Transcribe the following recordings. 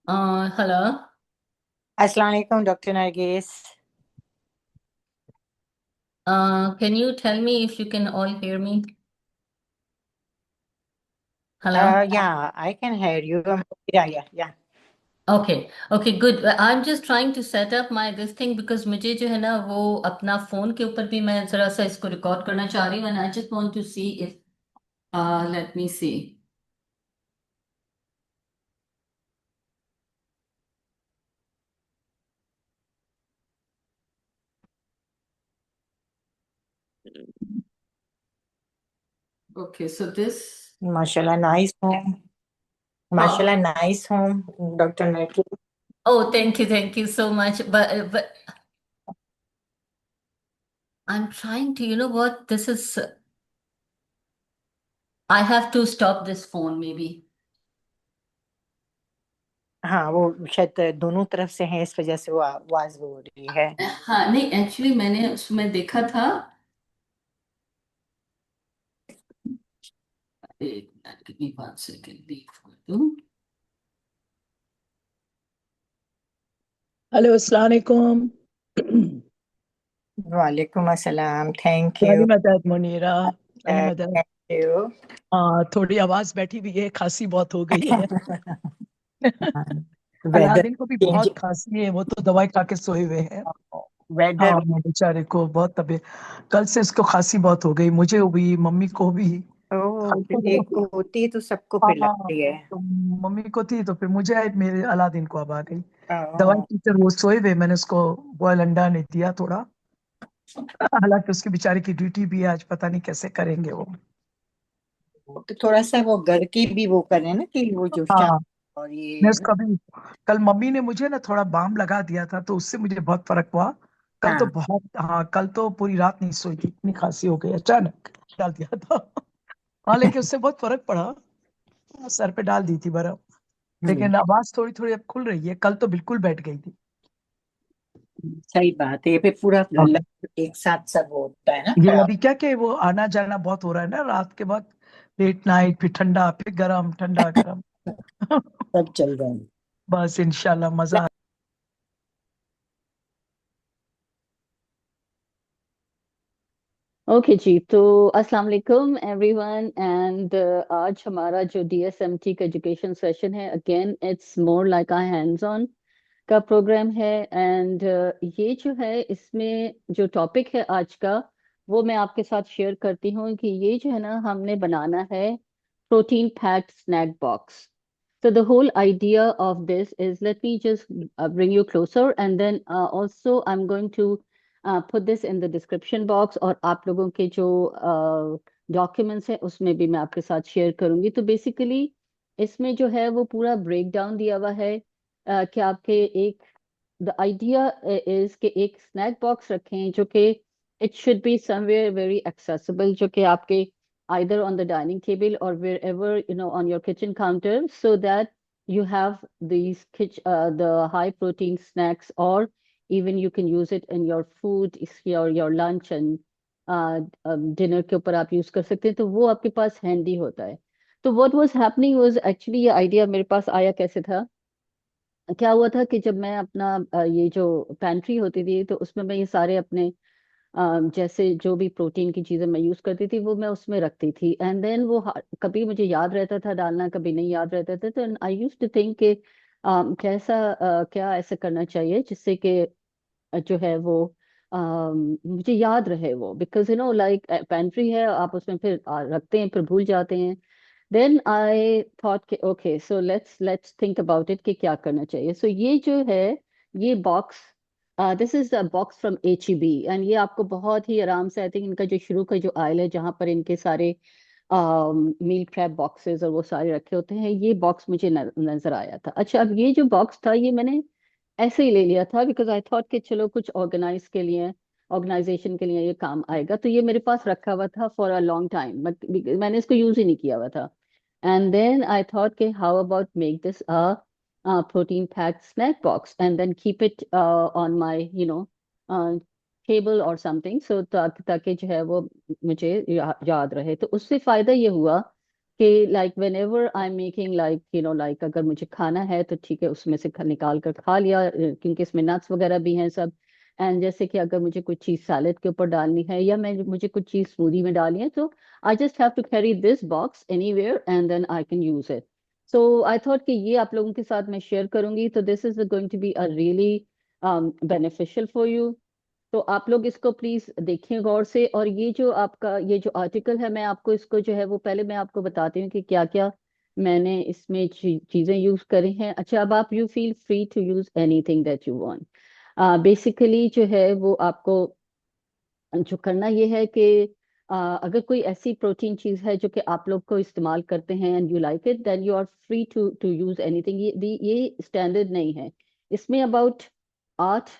Hello. अस्सलाम वालेकुम doctor Nargis. Can you tell me if you can all hear me? Hello. या I can hear you. या Okay. Okay. Good. I'm just trying to set up my this thing because मुझे जो है ना वो अपना फोन के ऊपर भी मैं जरा सा इसको रिकॉर्ड करना चाह रही हूँ and I just want to see if let me see. Okay. So this. माशाल्लाह नाइस होम। माशाल्लाह Oh. Nice home doctor Nargis. Oh. Thank you so much. But I'm trying to. You know what? This is. I have to stop this phone maybe. हाँ वो शायद दोनों तरफ से है, इस वजह से वो आवाज हो रही है। हाँ नहीं एक्चुअली मैंने उसमें देखा था। एक मिनट कितनी 5 सेकंड देख दूं। हेलो अस्सलाम वालेकुम। वालेकुम अस्सलाम, थैंक सारी यू। मदद मुनीरा, सारी मदद। Thank you. हाँ, थोड़ी आवाज बैठी भी है, खांसी बहुत हो गई है। वेदर अलादीन को भी चेंज। बहुत खांसी है, वो तो दवाई खा के सोए हुए हैं। वेदर। हाँ, बेचारे को बहुत तबीयत, कल से इसको खांसी बहुत हो गई, मुझे भी, मम्मी को भी। ओह, सबको एक को होती है तो सबको फिर हाँ, लगती है। तो मम्मी को थी तो फिर मुझे आई, मेरे अलादीन को अब आ गई। दवाई ओह, पी कर वो सोए हुए, मैंने उसको बॉयल अंडा नहीं दिया थोड़ा। हालांकि उसकी बेचारे की ड्यूटी भी है आज, पता नहीं कैसे करेंगे वो। तो थोड़ा सा वो घर की भी वो करें ना कि वो जो हाँ, चाय और मैं ये ना। उसका भी, कल मम्मी ने मुझे ना थोड़ा बाम लगा दिया था तो उससे मुझे बहुत फर्क हुआ। कल तो हाँ, बहुत, हाँ, कल तो पूरी रात नहीं सोई थी, इतनी खांसी हो गई, अचानक डाल दिया था। हाँ, लेकिन उससे बहुत फर्क पड़ा। सर पे डाल दी थी बर्फ। हम्म, लेकिन आवाज थोड़ी थोड़ी अब खुल रही है, कल तो बिल्कुल बैठ गई थी। सही बात है, ये पे पूरा हाँ, एक साथ सब होता है ना ये खराब। अभी क्या कि वो आना जाना बहुत हो रहा है ना रात के वक्त, लेट नाइट, फिर ठंडा, फिर गरम, ठंडा गरम। सब चल रहा है। बस इंशाल्लाह मजा। ओके जी। तो अस्सलाम वालेकुम एवरीवन एंड आज हमारा जो डीएसएमटी का एजुकेशन सेशन है, again it's more like a hands on का प्रोग्राम है। एंड ये जो है, इसमें जो टॉपिक है आज का, वो मैं आपके साथ शेयर करती हूँ कि ये जो है ना, हमने बनाना है protein packed snack box. So the whole idea of this is, let me just bring you closer, and then also I'm going to put this in the description box, और आप लोगों के जो डॉक्यूमेंट्स हैं उसमें भी मैं आपके साथ शेयर करूंगी। तो बेसिकली इसमें जो है वो पूरा ब्रेक डाउन दिया हुआ है कि आपके एक, द आइडिया इज कि एक स्नैक बॉक्स रखें जो कि it should be somewhere very accessible, जो कि आपके either on the dining table or wherever, on your kitchen counter, so that you have these the high protein snacks, or even you can use it in your food, your lunch and dinner के ऊपर आप use कर सकते हैं, तो वो आपके पास handy होता है। तो what was happening was actually, ये आइडिया मेरे पास आया कैसे था, क्या हुआ था कि जब मैं अपना ये जो पैंट्री होती थी, तो उसमें मैं ये सारे अपने जैसे जो भी प्रोटीन की चीजें मैं यूज करती थी वो मैं उसमें रखती थी। एंड देन वो कभी मुझे याद रहता था डालना, कभी नहीं याद रहता था। तो आई यूज टू थिंक कि क्या ऐसा करना चाहिए जिससे कि जो है वो मुझे याद रहे वो, बिकॉज लाइक पेंट्री है, आप उसमें फिर रखते हैं फिर भूल जाते हैं। देन आई थॉट कि okay, so let's think about it कि क्या करना चाहिए। सो ये जो है, ये box, this is a box from HEB, and ये आपको बहुत ही आराम से, आई थिंक इनका जो शुरू का जो आयल है जहाँ पर इनके सारे मील ट्रैप बॉक्सेस और वो सारे रखे होते हैं, ये बॉक्स मुझे नजर आया था। अच्छा, अब ये जो बॉक्स था ये मैंने ऐसे ही ले लिया था बिकॉज आई थॉट कि चलो कुछ ऑर्गेनाइजेशन के लिए ये काम आएगा। तो ये मेरे पास रखा हुआ था for a long time, but मैंने इसको यूज ही नहीं किया हुआ था। एंड देन आई थॉट कि how about make this a protein packed snack box and then keep it on my table or something, so ताकि ताकि जो है वो मुझे याद रहे। तो उससे फायदा ये हुआ कि like when ever I am making like अगर मुझे खाना है तो ठीक है, उसमें से निकाल कर खा लिया, क्योंकि इसमें नट्स वगैरह भी हैं सब। एंड जैसे कि अगर मुझे कुछ चीज़ सैलेड के ऊपर डालनी है या मुझे कुछ चीज़ स्मूदी में डालनी है, तो I just have to carry this box anywhere and then I can use it. So I thought कि ये आप लोगों के साथ मैं शेयर करूंगी, तो this is going to be a really beneficial for you. तो आप लोग इसको प्लीज देखिए गौर से। और ये जो आर्टिकल है, मैं आपको इसको जो है वो पहले मैं आपको बताती हूँ कि क्या क्या मैंने इसमें चीजें यूज करी हैं। अच्छा, अब आप you feel free to use anything that you want. Basically जो है वो आपको जो करना ये है कि अगर कोई ऐसी प्रोटीन चीज है जो कि आप लोग को इस्तेमाल करते हैं and you like it, then you are free to use anything. ये स्टैंडर्ड नहीं है। इसमें अबाउट 8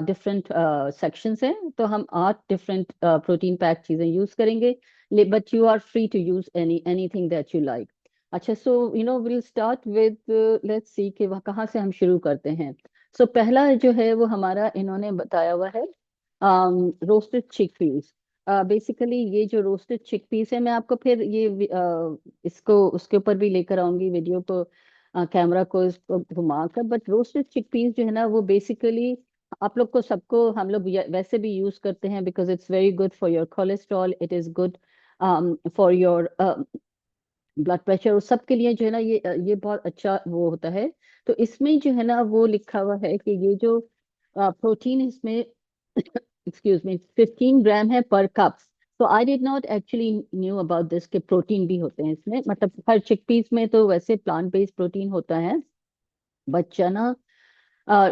डिफरेंट सेक्शंस हैं, तो हम 8 डिफरेंट प्रोटीन पैक चीजें यूज करेंगे, but you are free to use anything that you like. अच्छा, so will start with, let's see कि वह कहाँ से हम शुरू करते हैं। सो पहला जो है वो हमारा इन्होंने बताया हुआ है रोस्टेड चिकपीस। बेसिकली ये जो रोस्टेड चिकपीस है, मैं आपको फिर इसको उसके ऊपर भी लेकर आऊंगी वीडियो को, कैमरा को इसको घुमा कर। बट रोस्टेड चिकपीस जो है ना, वो बेसिकली आप लोग को सबको हम लोग वैसे भी यूज करते हैं, because it's very good for your cholesterol, it is good for your blood pressure, और सबके लिए जो है ना ये बहुत अच्छा वो होता है। तो इसमें जो है ना वो लिखा हुआ है कि ये जो प्रोटीन इसमें एक्सक्यूज मी 15 ग्राम है पर कप। तो I did not actually knew about this कि प्रोटीन भी होते हैं इसमें, मतलब हर चिकपीस में तो वैसे प्लांट बेस्ड प्रोटीन होता है, बट चना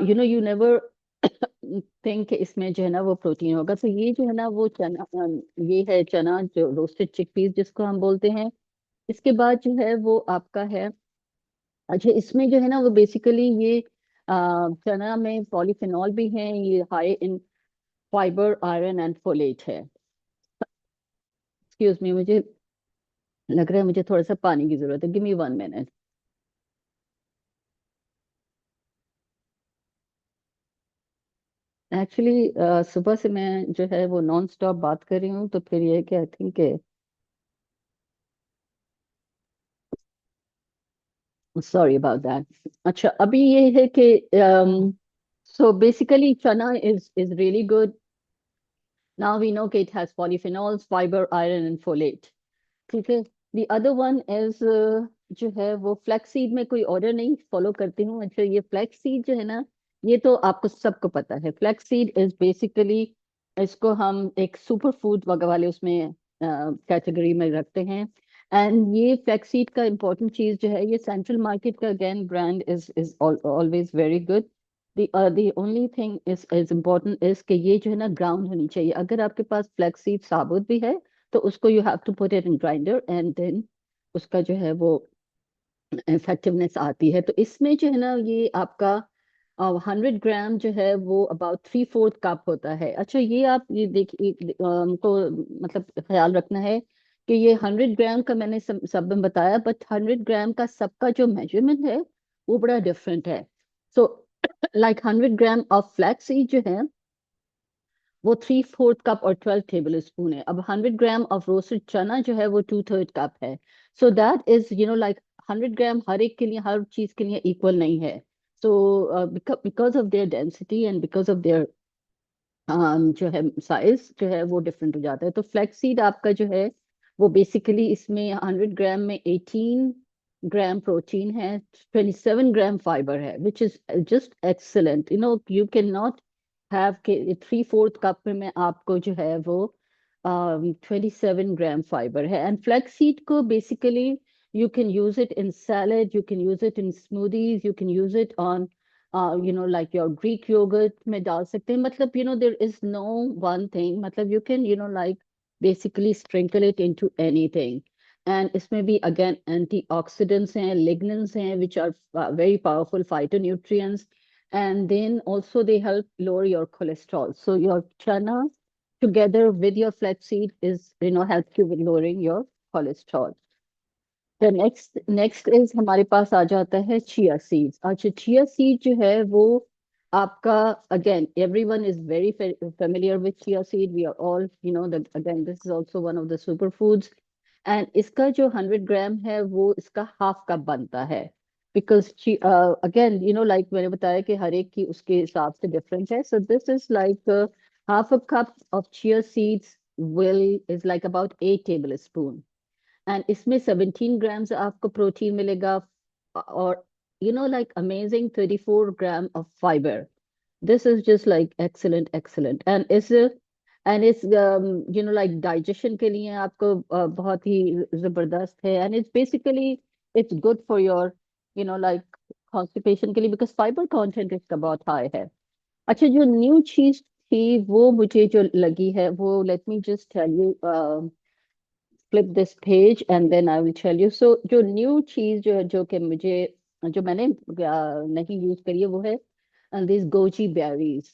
यू नेवर थिंक इसमें जो है ना वो प्रोटीन होगा। तो ये जो है ना वो चना, ये है चना जो रोस्टेड चिकपीस जिसको हम बोलते हैं। इसके बाद जो है वो आपका है, अच्छा इसमें जो है ना वो बेसिकली ये चना में पॉलीफेनॉल भी है, ये high in fibre, iron and folate है। एक्सक्यूज मी, मुझे लग रहा है मुझे थोड़ा सा पानी की जरूरत है, गिव मी 1 मिनट। एक्चुअली सुबह से मैं जो है वो नॉन स्टॉप बात कर रही हूँ, तो फिर ये कि I think sorry about that. अच्छा, अभी ये है कि so basically chana is really good. Now we know कि it has polyphenols, fibre, iron and folate. ठीक है। द अदर वन इज जो है वो फ्लैक्स सीड में कोई ऑर्डर नहीं फॉलो करती हूँ। अच्छा, ये फ्लैक्स सीड जो है ना, ये तो आपको सबको पता है। फ्लैक्स सीड इज बेसिकली, इसको हम एक सुपर फूड वाले उसमें कैटेगरी में रखते हैं। एंड ये फ्लैक्स सीड का इंपॉर्टेंट चीज जो है, ये सेंट्रल मार्केट का again brand is always very good. the only thing is important is कि ये जो है ना ग्राउंड होनी चाहिए। अगर आपके पास फ्लैक्स सीड साबुत भी है, तो उसको you have to put it in grinder and then उसका जो है वो इफेक्टिवनेस आती है। तो इसमें जो है ना ये आपका 100 ग्राम जो है वो अबाउट 3/4 कप होता है। अच्छा, ये आप ये देखिए, हमको मतलब ख्याल रखना है कि ये 100 ग्राम का मैंने सब में बताया, बट 100 ग्राम का सबका जो मेजरमेंट है वो बड़ा डिफरेंट है। So like 100 gram of flax seed जो है वो 3/4 कप और 12 टेबल स्पून है। अब 100 ग्राम ऑफ रोस्टेड चना जो है वो 2/3 कप है। सो दैट इज लाइक 100 ग्राम हर एक के लिए, हर चीज के लिए इक्वल नहीं है। So because of their density and because of their जो है साइज जो है वो डिफरेंट हो जाता है। तो फ्लैक्स सीड आपका जो है वो बेसिकली इसमें 100 ग्राम में 18 ग्राम प्रोटीन है, 27 ग्राम फाइबर है, which is just excellent. You can not have के 3/4 कप में आपको जो है वो 27 ग्राम फाइबर है। एंड फ्लैक्स सीड को basically you can use it in salad, you can use it in smoothies, you can use it on like your Greek yogurt में डाल सकते हैं। मतलब there is no one thing, मतलब you can like basically sprinkle it into anything। and इसमें भी again antioxidants हैं, lignans हैं, which are very powerful phytonutrients, and then also they help lower your cholesterol। so your chana together with your flaxseed is helps you with lowering your cholesterol। तो next is हमारे पास आ जाता है chia seeds. अच्छा, chia seed जो है वो आपका, again everyone is very familiar with chia seed, we are all that again this is also one of the superfoods। And इसका जो 100 ग्राम है वो इसका हाफ कप बनता है, बिकॉज अगेन लाइक मैंने बताया कि हर एक की उसके हिसाब से डिफरेंट है. सो this is like half a cup of chia seeds will is like about 8 table spoon. And इसमें 17 ग्राम्स आपको प्रोटीन मिलेगा, और like amazing 34 gram of fibre. This is just like excellent, excellent. And it's like digestion के लिए आपको बहुत ही जबरदस्त है. And it's basically it's good for your like constipation के लिए, because fiber content इसका बहुत high है. अच्छा, जो न्यू चीज थी वो मुझे जो लगी है वो, let me just tell you, flip this page and then I will tell you. So जो न्यू चीज जो कि मुझे जो मैंने नहीं यूज करी है वो है and these goji berries.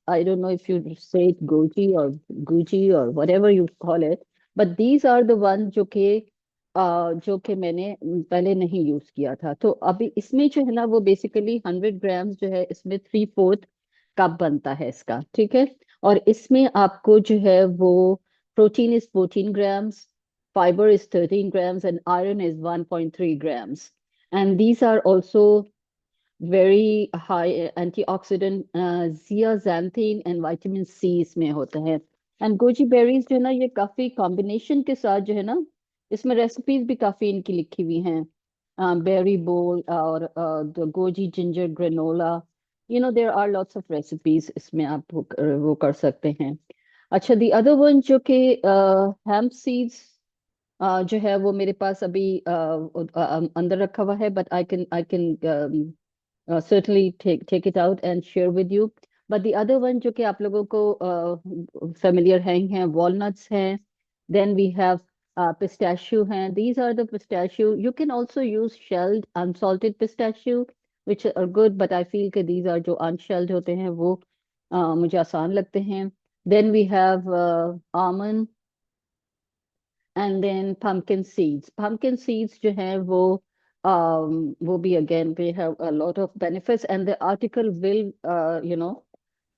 I don't know if you say it goji or guji or whatever you call it, but these are the ones जो कि मैंने पहले नहीं यूज किया था. तो अभी इसमें जो है ना वो बेसिकली 100 ग्राम्स जो है इसमें 3/4 कप बनता है इसका, ठीक है. और इसमें आपको जो है वो protein is 14 grams, fiber is 13 grams, and iron is 1.3 grams. And these are also very high antioxidant, zeaxanthin and vitamin C इसमें होता है. एंड गोजी बेरीज जो है ना ये काफी कॉम्बिनेशन के साथ जो है ना, इसमें रेसिपीज भी काफी इनकी लिखी हुई हैं. बेरी बोल और the goji ginger granola, there are lots of recipes इसमें आप वो कर सकते हैं. अच्छा, दी अदर वन जो कि हेम्प सीड्स जो है वो मेरे पास अभी अंदर रखा हुआ है, but I can certainly take it out and share with you. But the other one जो कि आप लोगों को familiar हैं walnuts हैं. Then we have pistachio हैं. These are the pistachio. You can also use shelled unsalted pistachio which are good, but I feel कि these are जो unshelled होते हैं वो मुझे आसान लगते हैं. Then we have almond and then pumpkin seeds. Pumpkin seeds जो हैं वो भी again they have a lot of benefits, and the article will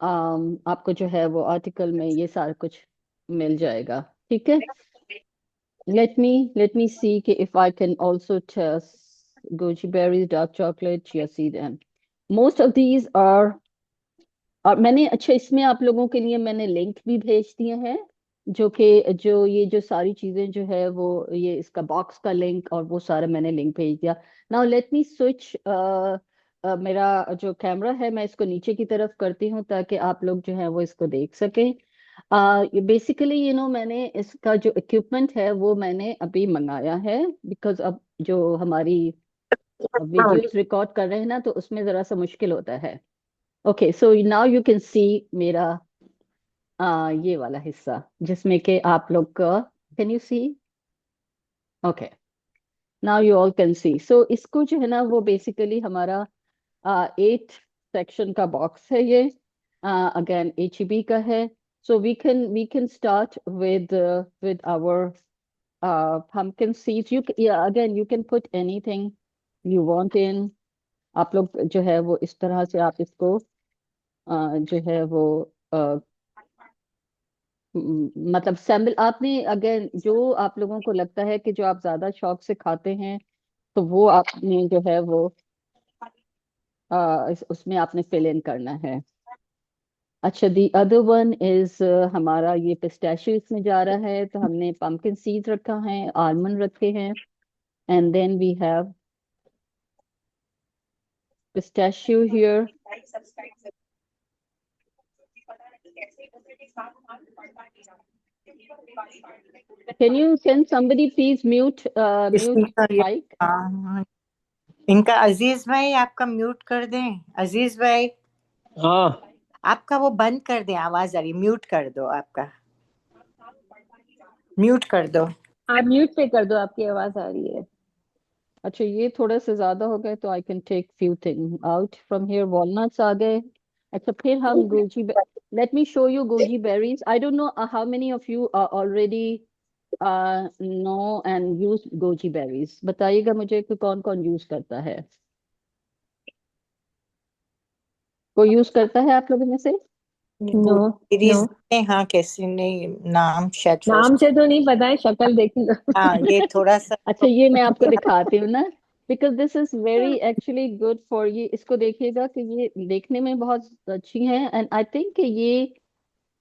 आपको जो है वो आर्टिकल में ये सारा कुछ मिल जाएगा, ठीक है. let me see कि if I can also test goji berries, dark chocolate, chia seed, and most of these are. और मैंने अच्छा इसमें आप लोगों के लिए मैंने लिंक भी भेज दिए हैं, जो ये जो सारी चीजें जो है वो ये इसका बॉक्स का लिंक और वो सारा मैंने लिंक भेज दिया. नाउ लेट मी स्विच, मेरा जो कैमरा है मैं इसको नीचे की तरफ करती हूँ ताकि आप लोग जो है वो इसको देख सकें. बेसिकली मैंने इसका जो इक्विपमेंट है वो मैंने अभी मंगाया है, बिकॉज अब जो हमारी वीडियोस रिकॉर्ड कर रहे हैं ना तो उसमें जरा सा मुश्किल होता है. Okay, so now you can see मेरा ये वाला हिस्सा जिसमें कि आप लोग का, can you see? Okay, now you all can see. So इसको जो है ना वो बेसिकली हमारा 8 सेक्शन का बॉक्स है ये, अगेन HEB का है. So we can start with our pumpkin seeds. Again you can put anything you want in. आप लोग जो है वो इस तरह से आप इसको जो है वो मतलब सैम्पल आपने, अगेन जो आप लोगों को लगता है कि जो आप ज्यादा शौक से खाते हैं तो वो आपने जो है वो उसमें आपने फिल इन करना है. अच्छा, दी अदर वन इज हमारा ये पिस्ताशियो इसमें जा रहा है, तो हमने पंपकिन सीड्स रखा है, आलमंड रखे हैं, and then we have pistachio here. Can somebody please mute इसका ये mic? इनका अजीज भाई आपका म्यूट कर दें. अजीज भाई हाँ आपका वो बंद कर दें, आवाज आ रही, म्यूट कर दो, आपका म्यूट कर दो. आप म्यूट पे कर दो, आपकी आवाज आ रही है. अच्छा, ये थोड़ा सा ज्यादा हो गए तो I can take few thing out from here. Walnuts आ गए. अच्छा, फिर हम let me show you goji berries. I don't know how many of you already know and use goji berries. बताइएगा मुझे कि कौन कौन यूज करता है. कोई यूज करता है आप लोगों में से? वो नो सीरीज नो, में, हाँ कैसी नहीं, नाम शायद फर्स्ट। नाम से तो नहीं पता है, शक्ल देखेगा। हाँ ये थोड़ा सा अच्छा, ये मैं आपको दिखाती हूँ ना, because this is very actually good for ये। इसको देखिएगा कि ये देखने में बहुत अच्छी है, एंड आई थिंक ये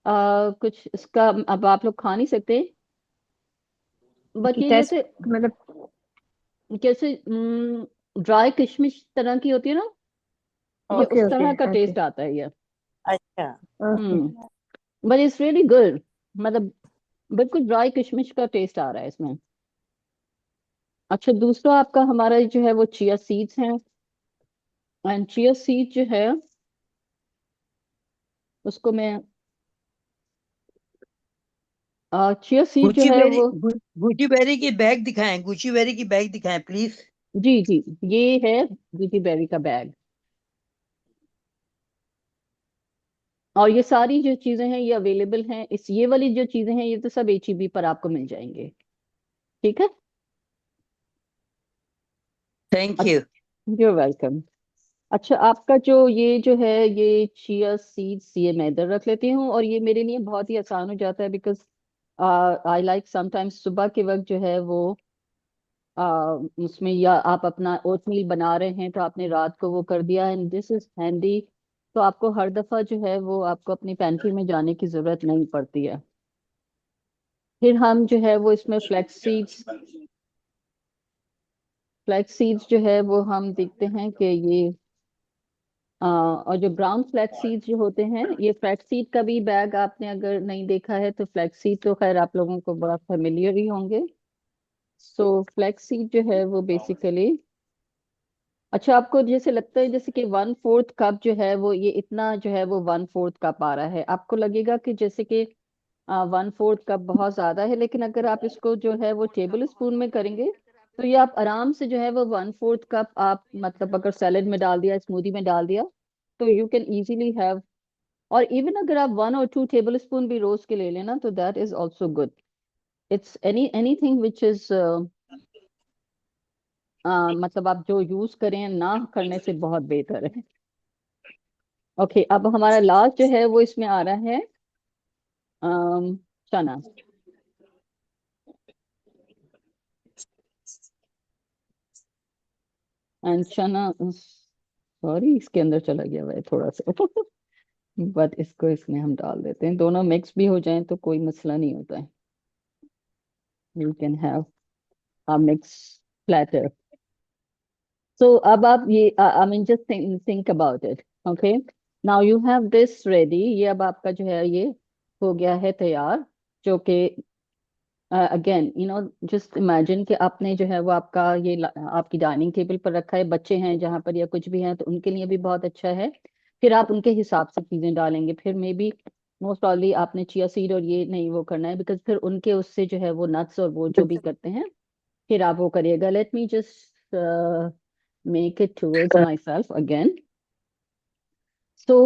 कुछ इसका अब आप लोग खा नहीं सकते, बट कि ये टेस्ट, जैसे मतलब कैसे ड्राई किशमिश तरह की होती है ना, ये ओके उस ओके तरह का ओके टेस्ट आता है ये। अच्छा। Okay. But it's really good, मतलब बिल्कुल ड्राई किशमिश का टेस्ट आ रहा है इसमें। अच्छा, दूसरा आपका हमारा जो है वो चिया सीड्स हैं, एंड चिया सीड जो है उसको मैं चिया सीड जो गुची है बेरी वो, गुची बेरी की बैग दिखाएं, गुची बेरी की बैग दिखाएं प्लीज। जी जी, ये है गुची बेरी का बैग। और ये सारी जो चीजें हैं ये अवेलेबल हैं, इस ये वाली जो चीजें हैं ये तो सब HEB पर आपको मिल जाएंगे, ठीक है। Thank you. You welcome. अच्छा, आपका जो ये जो है ये चिया सीड्स, ये मैं इधर रख लेती हूँ, और ये मेरे लिए बहुत ही आसान हो जाता है, बिकॉज आई लाइक समटाइम्स सुबह के वक्त जो है वो उसमें, या आप अपना ओटमील बना रहे हैं तो आपने रात को वो कर दिया, एंड दिस इज हैंडी। तो आपको हर दफा जो है वो आपको अपनी पेंट्री में जाने की जरूरत नहीं पड़ती है। फिर हम जो है वो इसमें फ्लैक्स सीड्स जो है वो हम देखते हैं कि ये और जो ब्राउन फ्लैक्स सीड्स जो होते हैं, ये फ्लैक्स सीड का भी बैग आपने अगर नहीं देखा है तो फ्लैक्स सीड तो खैर आप लोगों को बड़ा फेमिलियर ही होंगे। सो फ्लैक्स सीड जो है वो बेसिकली, अच्छा आपको जैसे लगता है जैसे कि 1/4 कप जो है वो, ये इतना जो है वो 1/4 कप आ रहा है, आपको लगेगा कि जैसे कि 1/4 कप बहुत ज्यादा है, लेकिन अगर आप इसको जो है वो टेबल स्पून में करेंगे तो ये आप आराम से जो है वो 1/4 कप आप, मतलब अगर सैलेड में डाल दिया, स्मूदी में डाल दिया, तो यू कैन इजीली हैव। और इवन अगर आप 1 और 2 टेबल स्पून भी रोज के ले लेना तो that is also good. It's anything which is मतलब आप जो यूज करें ना करने से बहुत बेहतर है। ओके, अब हमारा लास्ट जो है वो इसमें आ रहा है चना। एंड चना, सॉरी इसके अंदर चला गया हुआ है थोड़ा सा बट इसको इसमें हम डाल देते हैं, दोनों मिक्स भी हो जाएं तो कोई मसला नहीं होता है। You can have a mix platter. So अब आप ये I mean just think about it, okay. Now you have this ready, ये अब आपका जो है ये हो गया है तैयार, जो कि again you know just imagine कि आपने जो है वो आपका ये आपकी डाइनिंग टेबल पर रखा है, बच्चे हैं जहाँ पर या कुछ भी हैं तो उनके लिए भी बहुत अच्छा है। फिर आप उनके हिसाब से चीजें डालेंगे, फिर मे बी मोस्ट प्रॉब्ली आपने चिया सीड और ये नहीं वो करना है, बिकॉज फिर उनके उससे जो है वो नट्स और वो जो भी करते हैं फिर आप वो करिएगा। Let me just make it towards my self again. So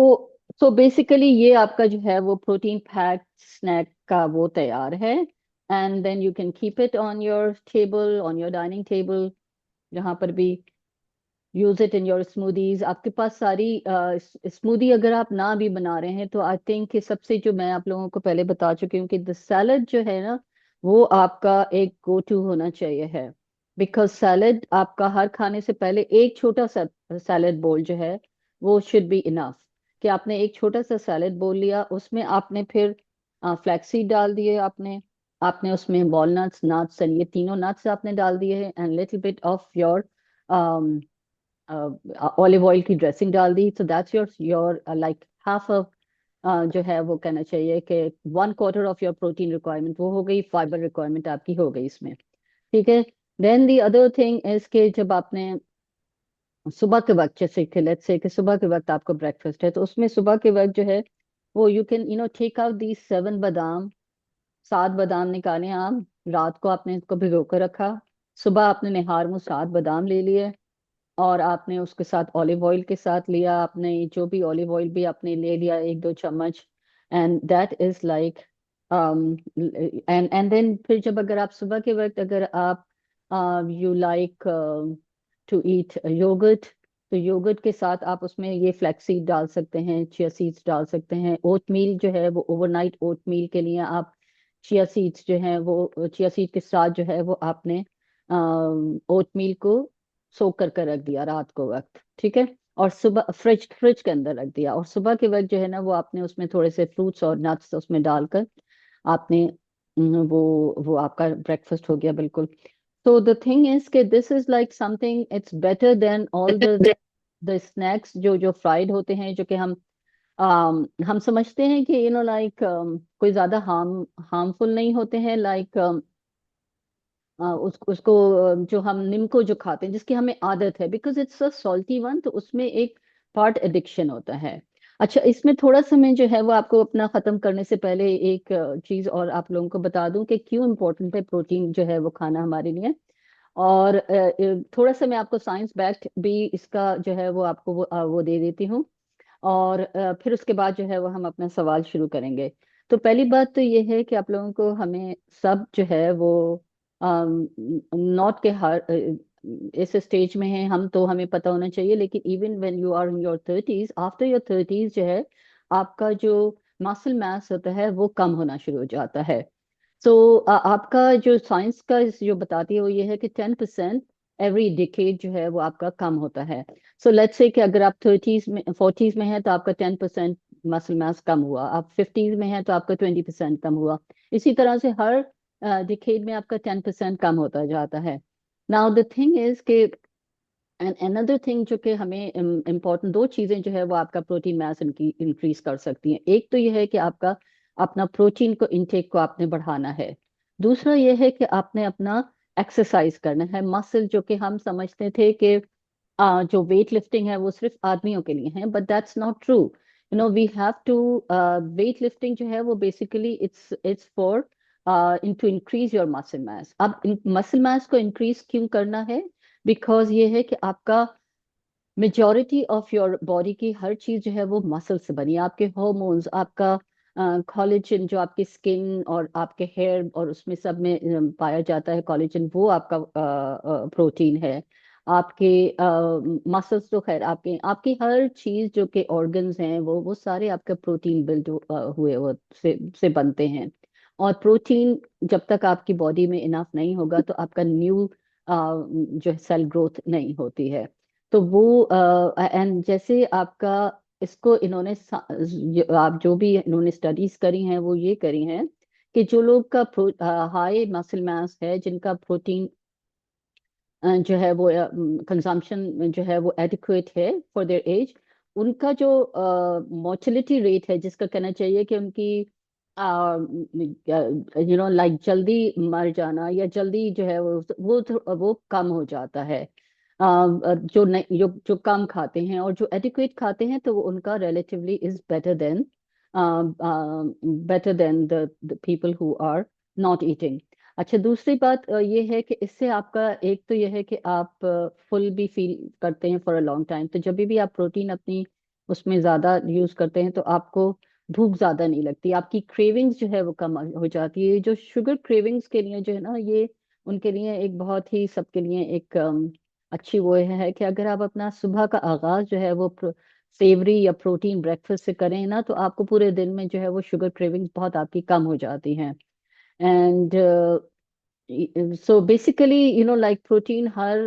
so basically ये आपका जो है वो प्रोटीन पैक्ड स्नैक का वो तैयार है, and then you can keep it on your table, on your dining table, जहाँ पर भी use it in your smoothies. आपके पास सारी स्मूदी अगर आप ना भी बना रहे हैं तो आई थिंक कि सबसे जो मैं आप लोगों को पहले बता चुकी हूँ कि द सैलड जो है ना वो आपका एक गो टू होना चाहिए है, बिकॉज सैलड आपका हर खाने से पहले एक छोटा सा सैलड बोल जो है वो शुड बी इनफ। कि आपने एक छोटा सा सैलड बोल लिया, उसमें आपने फिर फ्लैक्सीड डाल दिए, आपने आपने उसमें वॉलनट्स, नट्स एंड ये तीनों नट्स आपने डाल दिए हैं, and little bit of your olive oil की ड्रेसिंग डाल दी, तो that's your like half of जो है वो कहना चाहिए कि 1/4 ऑफ योर प्रोटीन रिक्वायरमेंट वो हो गई, फाइबर रिक्वायरमेंट आपकी हो गई इसमें, ठीक है। Then the other thing is के जब आपने सुबह के वक्त, जैसे कि लेट्स से कि सुबह के वक्त आपको ब्रेकफास्ट है, तो उसमें सुबह के वक्त जो है वो you can take out the 7 बादाम, 7 बादाम निकाले आप, रात को आपने इसको भिगो कर रखा, सुबह आपने निहार में 7 बादाम ले लिए, और आपने उसके साथ ऑलिव ऑयल के साथ लिया, आपने जो भी ऑलिव ऑयल भी आपने ले लिया 1-2 चम्मच, and that is like and then फिर जब अगर आप सुबह के वक्त अगर आप you like to eat yogurt, तो योगर्ट के साथ आप उसमें ये फ्लैक्सीड डाल सकते हैं, चिया सीड्स डाल सकते हैं। ओट मील जो है वो ओवरनाइट ओट मील के लिए आप चिया सीड्स जो है वो चिया सीड के साथ जो है वो आपने ओट मील को सोक कर रख दिया रात को वक्त, ठीक है। और सुबह फ्रिज फ्रिज के अंदर रख दिया, और सुबह के वक्त जो है ना वो आपने उसमें थोड़े से फ्रूट्स और नट्स उसमें डालकर आपने वो आपका ब्रेकफास्ट हो गया बिल्कुल। So the thing is कि this is like something, it's better than all the snacks जो फ्राइड होते हैं, जो कि हम समझते हैं कि लाइक कोई ज्यादा हार्मफुल नहीं होते हैं, लाइक उसको जो हम निम्को जो खाते हैं जिसकी हमें आदत है, because it's a salty one, तो उसमें एक पार्ट एडिक्शन होता है। अच्छा, इसमें थोड़ा सा मैं जो है वो आपको अपना खत्म करने से पहले एक चीज और आप लोगों को बता दूं कि क्यों इम्पोर्टेंट है प्रोटीन जो है वो खाना हमारे लिए। और थोड़ा सा मैं आपको साइंस बैक्ड भी इसका जो है वो आपको वो दे देती हूँ, और फिर उसके बाद जो है वो हम अपना सवाल शुरू करेंगे। तो पहली बात तो ये है कि आप लोगों को हमें सब जो है वो नॉट के हर इस स्टेज में है हम, तो हमें पता होना चाहिए, लेकिन even when you are in your 30s, after your 30s जो है आपका जो मसल मास होता है वो कम होना शुरू हो जाता है। सो आपका जो साइंस का जो बताती है वो ये है कि 10% एवरी डिकेड जो है वो आपका कम होता है। सो लेट्स से कि अगर आप 30s में 40s में है तो आपका 10% मसल मास कम हुआ, आप 50s में है तो आपका 20% कम हुआ। इसी तरह से हर डिकेड में आपका 10% कम होता जाता है। नाउ द थिंग इज के एंड अनदर थिंग जो कि हमें इम्पोर्टेंट दो चीजें जो है वो आपका प्रोटीन मास इंक्रीज कर सकती हैं। एक तो यह है कि आपका अपना प्रोटीन को इनटेक को आपने बढ़ाना है। दूसरा यह है कि आपने अपना एक्सरसाइज करना है। मसल जो कि हम समझते थे कि जो वेट लिफ्टिंग है वो सिर्फ आदमियों के लिए है, but that's not true. We have to weight lifting जो है वो basically it's for in to increase your muscle mass. अब मसल मास को इंक्रीज क्यों करना है? बिकॉज ये है कि आपका मेजॉरिटी ऑफ योर बॉडी की हर चीज जो है वो मसल से बनी है। आपके हॉर्मोन्स, आपका कोलेजन जो आपकी स्किन और आपके हेयर और उसमें सब में पाया जाता है कोलेजन, वो आपका प्रोटीन है। आपके मसल्स तो खैर आपके आपकी हर चीज जो के ऑर्गन्स हैं वो सारे आपके प्रोटीन बिल्ड हुए वो से बनते हैं। और प्रोटीन जब तक आपकी बॉडी में इनफ नहीं होगा तो आपका न्यू जो सेल ग्रोथ नहीं होती है। तो वो एंड जैसे आपका इसको इन्होंने आप जो भी इन्होंने स्टडीज करी हैं वो ये करी हैं कि जो लोग का हाई मसल मास है, जिनका प्रोटीन जो है वो कंजम्पशन जो है वो एडिक्वेट है फॉर देयर एज, उनका जो मोर्टेलिटी रेट है, जिसका कहना चाहिए कि उनकी लाइक जल्दी मर जाना या जल्दी जो है वो कम हो जाता है। जो नहीं जो कम खाते हैं और जो एडिक्वेट खाते हैं तो वो उनका relatively is better than the people who are not eating. अच्छा, दूसरी बात ये है कि इससे आपका एक तो ये है कि आप फुल भी फील करते हैं फॉर अ लॉन्ग टाइम। तो जब भी आप प्रोटीन अपनी उसमें ज्यादा यूज करते हैं तो आपको भूख ज्यादा नहीं लगती, आपकी क्रेविंग्स जो है वो कम हो जाती है। जो शुगर क्रेविंग्स के लिए जो है ना, ये उनके लिए एक बहुत ही सबके लिए एक अच्छी वो है कि अगर आप अपना सुबह का आगाज जो है वो सेवरी या प्रोटीन ब्रेकफास्ट से करें ना, तो आपको पूरे दिन में जो है वो शुगर क्रेविंग्स बहुत आपकी कम हो जाती हैं। And so basically like protein हर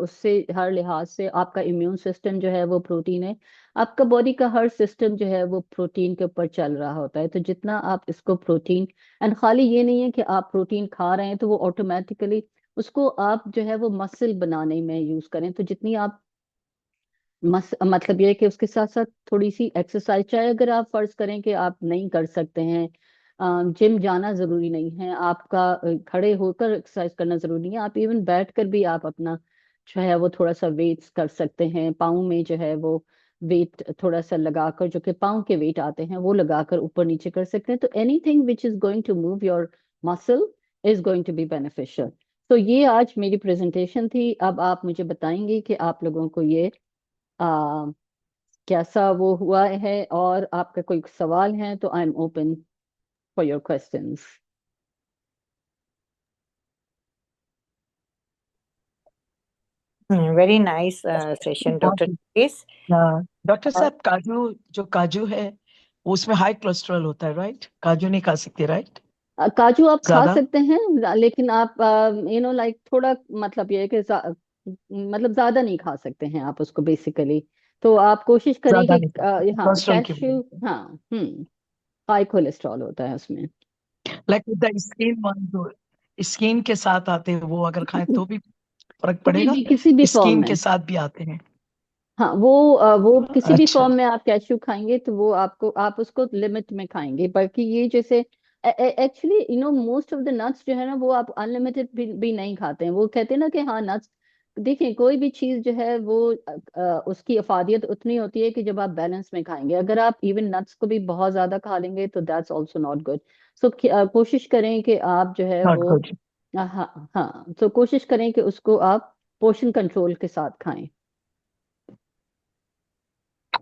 उससे हर लिहाज से आपका इम्यून सिस्टम जो है वो प्रोटीन है। आपका बॉडी का हर सिस्टम जो है वो प्रोटीन के ऊपर चल रहा होता है। तो जितना आप इसको प्रोटीन, एंड खाली ये नहीं है कि आप प्रोटीन खा रहे हैं तो वो ऑटोमेटिकली उसको आप जो है वो मसल बनाने में यूज करें। तो जितनी आप मतलब ये है कि उसके साथ साथ थोड़ी सी एक्सरसाइज, चाहे अगर आप फर्ज करें कि आप नहीं कर सकते हैं, जिम जाना जरूरी नहीं है आपका, खड़े होकर एक्सरसाइज करना जरूरी नहीं है, आप इवन बैठ कर भी आप अपना जो है वो थोड़ा सा वेट्स कर सकते हैं। पाँव में जो है वो वेट थोड़ा सा लगाकर, जो कि पाँव के वेट आते हैं वो लगाकर ऊपर नीचे कर सकते हैं। तो anything which is going to move your muscle is going to be beneficial. तो ये आज मेरी प्रेजेंटेशन थी। अब आप मुझे बताएंगे कि आप लोगों को ये आ, कैसा वो हुआ है, और आपका कोई सवाल है तो I am open for your questions. Very nice session, Dr. बहुत Nafis. डॉक्टर और साहब, काजू है उसमें हाई कोलेस्ट्रॉल होता है, राइट? काजू नहीं खा सकते, राइट? काजू आप खा ज्यादा सकते हैं, लेकिन आप लाइक थोड़ा, मतलब ये है कि मतलब ज्यादा नहीं खा सकते हैं आप उसको बेसिकली। तो आप कोशिश करें ज्यादा कि नहीं खा सकते हाँ, कोलेस्ट्रॉल की कैश्यू, वजह से। हाँ। हाई कोलेस्ट्रॉल होता है उसमें। लाइक द स्किन वन, जो स्किन के साथ आते हैं वो अगर खाएं तो भी फर्क कोई पड़ेगा? भी किसी भी फॉर्म स्किन में, के साथ भी आते हैं? हाँ, वो किसी भी अच्छा। फॉर्म में आप कैश्यू खाएंगे तो वो आपको, आप उसको लिमिट में खाएंगे। बाकी ये जैसे actually most of the nuts जो है ना, वो आप अनलिमिटेड भी नहीं खाते हैं। वो कहते हैं ना कि हाँ नट्स, देखिए कोई भी चीज जो है वो उसकी अफादियत उतनी होती है कि जब आप बैलेंस में खाएंगे। अगर आप इवन नट्स को भी बहुत ज्यादा खा लेंगे तो दैट्स ऑल्सो नॉट गुड। सो कोशिश करें कि आप जो है नॉट वो, गुड। हाँ हाँ, तो कोशिश करें कि उसको आप पोर्शन कंट्रोल के साथ खाएं।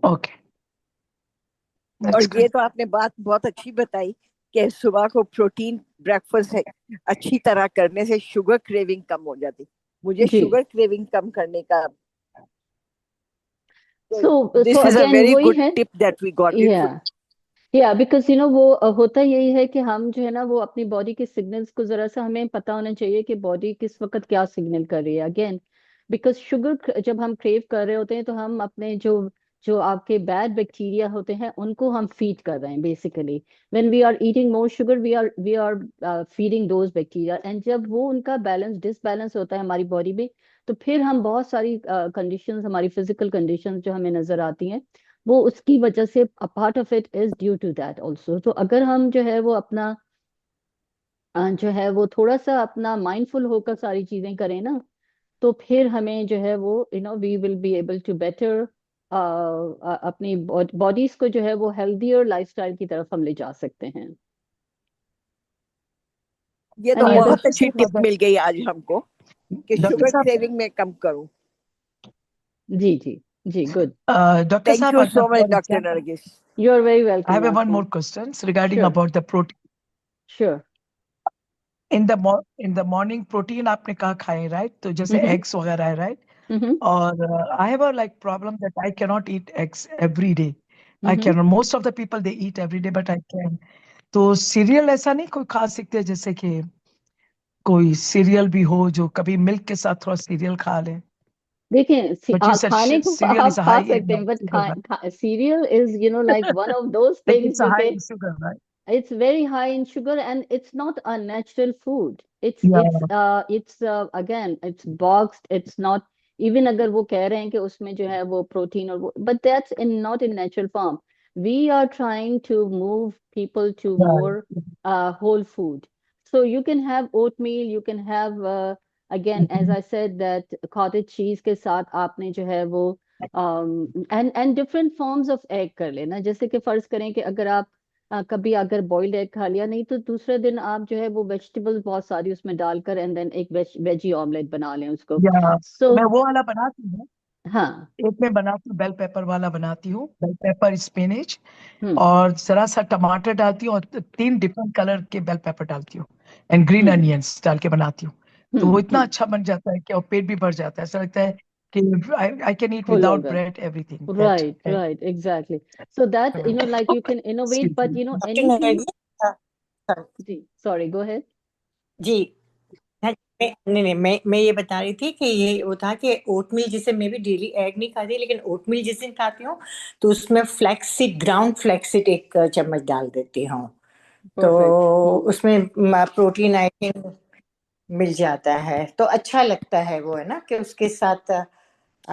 ओके, और दैट्स ये गुड। तो आपने बात बहुत अच्छी बताई कि सुबह को प्रोटीन ब्रेकफास्ट है अच्छी तरह करने से शुगर क्रेविंग कम हो जाती। मुझे जी। शुगर क्रेविंग कम करने का, तो so this is a again very वही गुड है। Tip that we got it. या बिकॉज वो होता यही है कि हम जो है ना, वो अपनी बॉडी के सिग्नल्स को जरा सा हमें पता होना चाहिए कि बॉडी किस वक्त क्या सिग्नल कर रही है। अगेन बिकॉज शुगर जब हम क्रेव कर रहे होते हैं तो हम अपने जो जो आपके बैड बैक्टीरिया होते हैं उनको हम फीड कर रहे हैं basically. When we are eating more sugar, we are feeding those bacteria, and जब वो उनका बैलेंस डिसबैलेंस होता है हमारी बॉडी में, तो फिर हम बहुत सारी कंडीशंस, हमारी फिजिकल कंडीशंस जो हमें नजर आती हैं, वो उसकी वजह से, a part of it is due to that also. तो अगर हम जो है वो अपना जो है वो थोड़ा सा अपना माइंडफुल होकर सारी चीजें करें ना, तो फिर हमें जो है वो we will be able to better अपनी बॉडीज को जो है वो हेल्दियर लाइफस्टाइल की तरफ हम ले जा सकते हैं। ये तो एनी डॉक्टर अदर? बहुत अच्छी टिप साहब, मिल गई आज हमको कि डॉक्टर शुगर साहब, क्रेविंग में कम करूं। जी जी जी, गुड। डॉक्टर थैंक साहब, यू अगर so much for doctor example, Nargis. You are very I welcome have a one Yasmin. more questions regarding sure about the protein. Sure. In the morning protein आपने कहा खाएं, right? तो जैसे eggs वगैरह है, right? और I have a like problem that I cannot eat eggs every day. I cannot. Most of the people they eat every day, but I can. तो serial ऐसा नहीं कोई खा सकते, जैसे कि कोई सीरियल भी हो जो कभी मिल्क के साथ थोड़ा सीरियल खा ले? देखिए But you said खाने को cereal is आप a खा high सकते in हैं, but sugar, right? Serial is like one of those Like things it's a जो high कि in sugar, right? it's very high in sugar and it's not a natural food. it's Yeah, it's uh it's again it's boxed, it's not, even अगर वो कह रहे हैं कि उसमें जो है वो प्रोटीन और वो, but that's in not in natural form. We are trying to move people to right. more whole food. So you can have oatmeal, you can have again as I said that cottage cheese के साथ आपने जो है वो and different forms of egg कर लेना। जैसे कि फर्ज करें कि अगर आप कभी अगर बॉइल्ड एग खा लिया, नहीं तो दूसरे दिन आप जो है वो वेजिटेबल्स बहुत सारी उसमें डालकर एंड देन एक वेजी ऑमलेट बना लें उसको। या सो मैं वो वाला बनाती हूँ। हाँ। एक मैं बनाती हूँ बेल पेपर वाला बनाती हूँ, बेल पेपर, स्पिनच हम्म और जरा सा टमाटर डालती हूँ और 3 डिफरेंट कलर के बेल पेपर डालती हूँ एंड ग्रीन हम्म अनियंस डाल के बनाती हूँ। तो वो इतना हम्म, अच्छा बन जाता है कि और पेट भी भर जाता है, ऐसा लगता है कि I can eat full without होगा। Bread everything that Right, right, exactly. So that, like you can innovate, but doctor anything. Nargis, sorry, जी, sorry, go ahead. जी। हाँ, नहीं नहीं, मैं ये बता रही थी कि ये वो था कि ओटमील, जिसे मैं भी डेली एग नहीं खाती, लेकिन ओटमील जिस दिन खाती हूँ तो उसमें फ्लैक्सीड, ग्राउंड फ्लैक्सीड 1 चम्मच डाल देती हूँ। तो Perfect. उसमें प्रोटीन आई थिंक मिल जाता है, तो अच्छा लगता है वो, है ना, कि उसके साथ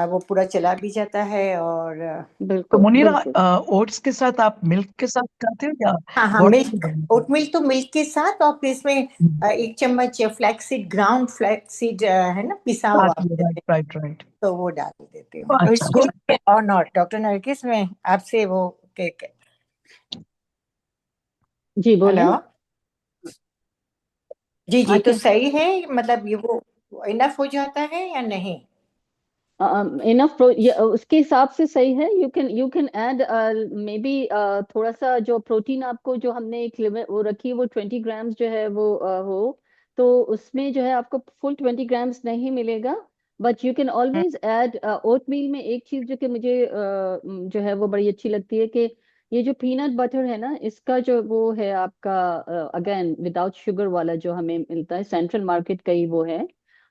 वो पूरा चला भी जाता है। और तो बिल्कुल मुनीरा, बिल्कुल। ओट्स के साथ आप मिल्क के साथ खाते हो या हाँ हाँ, वाटर में मिल्क, बनाते हो? ओटमील तो मिल्क के साथ, और फिर इसमें 1 चम्मच फ्लैक्सीड, ग्राउंड फ्लैक्सीड है ना, पिसा हुआ, आती है, राइट राइट राइट। तो वो डाल देती हूँ। अच्छा इट्स गुड और नॉट डॉक्टर नरगिस, में आपसे वो केक। जी बोलें। हेलो, जी जी, तो आके सही है, मतलब ये वो इनफ हो जाता है या नहीं? इनफ, उसके हिसाब से सही है। You can add may be थोड़ा सा जो प्रोटीन आपको, जो हमने एक लिमिट वो रखी है वो 20 ग्राम्स जो है वो हो, तो उसमें जो है आपको फुल 20 ग्राम्स नहीं मिलेगा। But you can always add oatmeal में एक चीज जो कि मुझे जो है वो बड़ी अच्छी लगती है कि ये जो पीनट बटर है ना, इसका जो वो है आपका अगेन विदाउट शुगर वाला जो हमें मिलता है सेंट्रल मार्केट का ही वो है,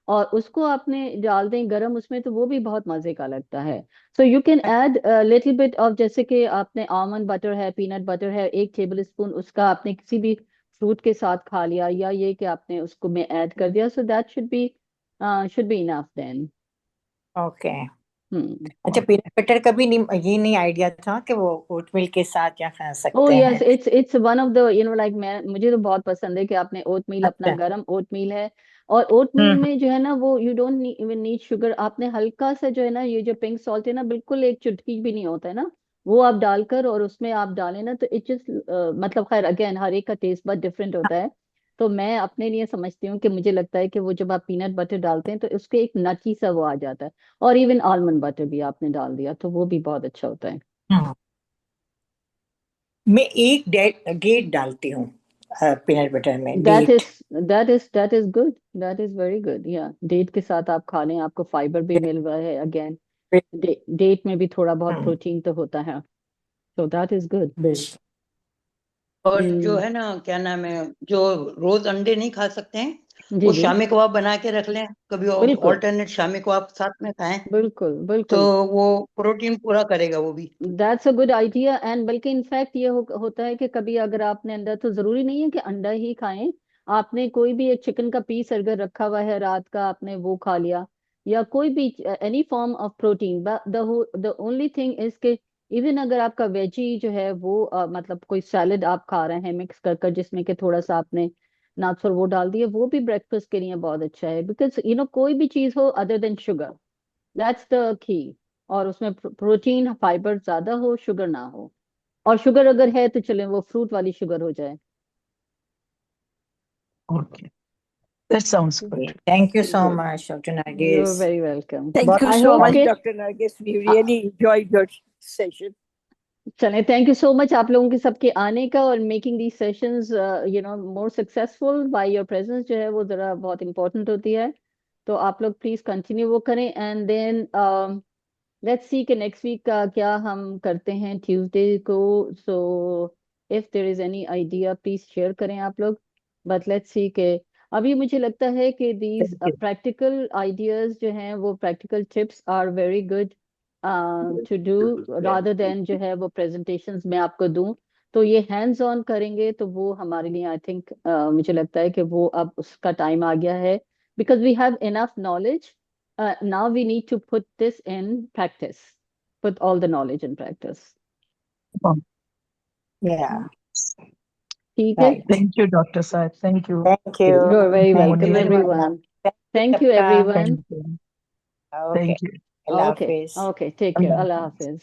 और उसको आपने डाल दें गरम उसमें तो वो भी बहुत मजे का लगता है। So you can add little bit of, जैसे कि आपने आलमंड बटर है, पीनट बटर है, 1 टेबल स्पून उसका आपने किसी भी फ्रूट के साथ खा लिया, या ये कि आपने उसको में ऐड कर दिया, so that should be enough then. Okay. अच्छा, पीनट बटर का भी नहीं, ये नहीं आइडिया था कि वो ओटमील के साथ क्या खा ओह सकते यस, हैं। It's one of the like मैं मुझे तो बहुत पसंद है कि आपने ओट मील, अपना अच्छा। गरम ओट मील है, और ओट मील हम्म। में जो है ना वो you don't even need sugar, आपने हल्का सा जो है ना ये जो पिंक सॉल्ट है ना, बिल्कुल एक चुटकी भी नहीं होता है ना, वो आप डालकर और उसमें आप डालें ना तो इट जस्ट मतलब खैर अगेन हर एक का टेस्ट बहुत डिफरेंट होता है। तो मैं अपने लिए समझती हूँ कि मुझे लगता है कि वो जब आप पीनट बटर डालते हैं तो उसके एक नटी सा वो आ जाता है, और इवन आलमंड बटर भी आपने डाल दिया तो वो भी बहुत अच्छा होता है। हम्म। मैं एक डेट डालती हूँ पीनट बटर में, that date. Is that is good, that is very good, या डेट के साथ आप खा लें, आपको फाइबर भी मिल रहा है अगेन, डेट में भी थोड़ा बहुत हम्म। प्रोटीन तो होता है, so that is good। बिल्कुल। और जो है ना क्या नाम है, जो रोज अंडे नहीं खा सकते हैं जी वो जी शामी कबाब बना के रख लें, कभी बिल्कुल ऑल्टरनेट शामी कबाब साथ में खाएं बिल्कुल तो बिल्कुल, वो प्रोटीन पूरा करेगा वो भी। That's a good idea. And बल्कि इनफैक्ट ये होता है कि कभी अगर आपने अंडा, तो जरूरी नहीं है कि अंडा ही खाएं, आपने कोई भी एक चिकन का पीस अगर रखा हुआ है रात का, आपने वो खा लिया, या कोई भी any form of protein, the only thing is के इवन अगर आपका वेजी जो है वो मतलब कोई सैलेड आप खा रहे हैं मिक्स कर कर, जिसमें कि थोड़ा सा आपने नट्स और वो डाल दिए, वो भी ब्रेकफास्ट के लिए बहुत अच्छा है, बिकॉज कोई भी चीज हो other than sugar, that's the key, और उसमें प्रोटीन फाइबर ज्यादा हो, शुगर ना हो, और शुगर अगर है तो चले वो फ्रूट वाली शुगर हो जाए। Okay, that sounds good. Thank you so good, much doctor you're Nargis. very welcome। Thank you I so hope much, के Dr. Nargis. We really enjoyed your session. चले, थैंक यू सो मच आप लोगों के सबके आने का, और making the sessions more successful by your presence जो है वो जरा बहुत इंपॉर्टेंट होती है, तो आप लोग प्लीज कंटिन्यू वो करें, एंड देन लेट्स सी कि नेक्स्ट वीक का क्या हम करते हैं ट्यूसडे को, so if there is any idea please share करें आप लोग, बट लेट्स सी के अभी मुझे लगता है कि these Thank you. Practical ideas जो हैं वो practical tips are very good to do, rather than जो है वो प्रेजेंटेशंस में आपको दूं, तो ये हैंड्स ऑन करेंगे तो वो हमारे लिए आई थिंक मुझे लगता है कि वो अब उसका टाइम आ गया है, because we have enough knowledge, now we need to put this in practice, put all the knowledge in practice। या ठीक है, right. Thank you, Dr. Saad. Thank you. Thank you. you're very welcome Monish. everyone, thank you सबका। everyone। Thank you. Okay, Thank you. Allah Okay, Hafiz. okay, take care, Allah Hafiz।